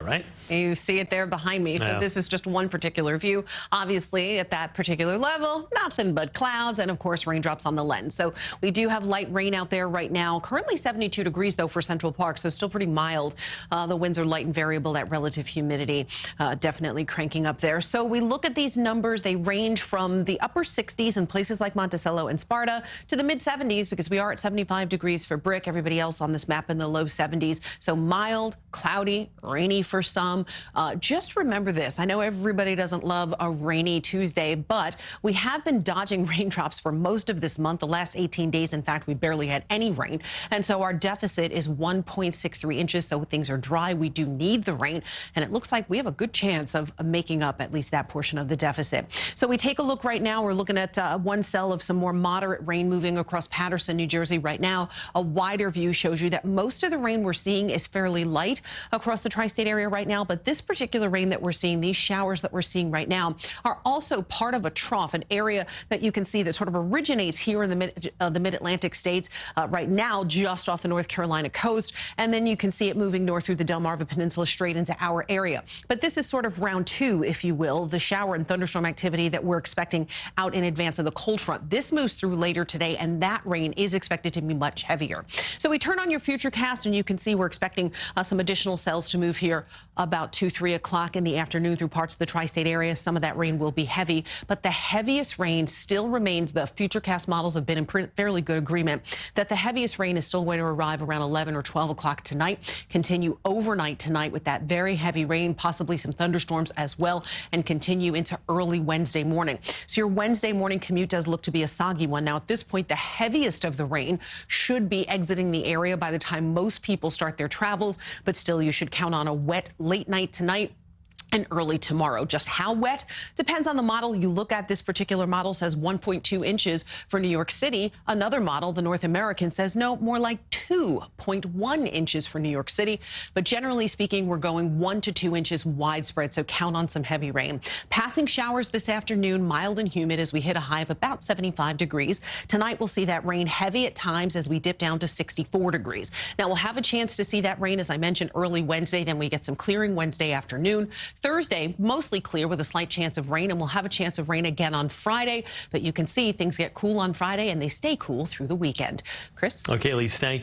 right? You see it there behind me. So this is just one particular view. Obviously, at that particular level, nothing but clouds and, of course, raindrops on the lens. So we do have light rain out there right now. Currently 72 degrees, though, for Central Park, so still pretty mild. The winds are light and variable. That relative humidity definitely cranking up there. So we look at these numbers. They range from the upper 60s in places like Monticello and Sparta to the mid 70s, because we are at 75 degrees for Brick. Everybody else on this map in the low 70s. So mild, cloudy, rainy for some. Just remember this. I know everybody doesn't love a rainy Tuesday, but we have been dodging raindrops for most of this month. The last 18 days, in fact, we barely had any rain. And so our deficit is 1.63 inches. So things are dry. We do need the rain. And it looks like we have a good chance of making up at least that portion of the deficit. So we take a look right now. We're looking at one cell of some more moderate rain moving across Paterson, New Jersey right now. A wider view shows you that most of the rain we're seeing is fairly light across the tri-state area right now. But this particular rain that we're seeing, these showers that we're seeing right now, are also part of a trough, an area that you can see that sort of originates here in the mid-Atlantic states right now, just off the North Carolina coast. And then you can see it moving north through the Delmarva Peninsula straight into our area. But this is sort of round two, if you will, the shower and thunderstorm activity that we're expecting out in advance of the cold front. This moves through later today, and that rain is expected to be much heavier. So we turn on your FUTURECAST, and you can see we're expecting some additional cells to move here about 2-3 o'clock in the afternoon through parts of the tri-state area. Some of that rain will be heavy, but the heaviest rain still remains. The FUTURECAST models have been in fairly good agreement that the heaviest rain is still going to arrive around 11 or 12 o'clock tonight, continue overnight tonight with that very heavy rain, possibly some thunderstorms as well, and continue into early Wednesday morning. So your Wednesday morning commute does look to be a soggy one. Now, at this point, the heaviest of the rain should be exiting the area by the time most people start their travels, but still you should count on a wet late night tonight and early tomorrow. Just how wet depends on the model you look at. This particular model says 1.2 inches for New York City. Another model, the North American, says no, more like 2.1 inches for New York City. But generally speaking, we're going 1 to 2 inches widespread, so count on some heavy rain. Passing showers this afternoon, mild and humid as we hit a high of about 75 degrees. Tonight, we'll see that rain heavy at times as we dip down to 64 degrees. Now, we'll have a chance to see that rain, as I mentioned, early Wednesday. Then we get some clearing Wednesday afternoon. Thursday, mostly clear with a slight chance of rain, and we'll have a chance of rain again on Friday. But you can see things get cool on Friday, and they stay cool through the weekend. Chris? Okay, Elise, thank you.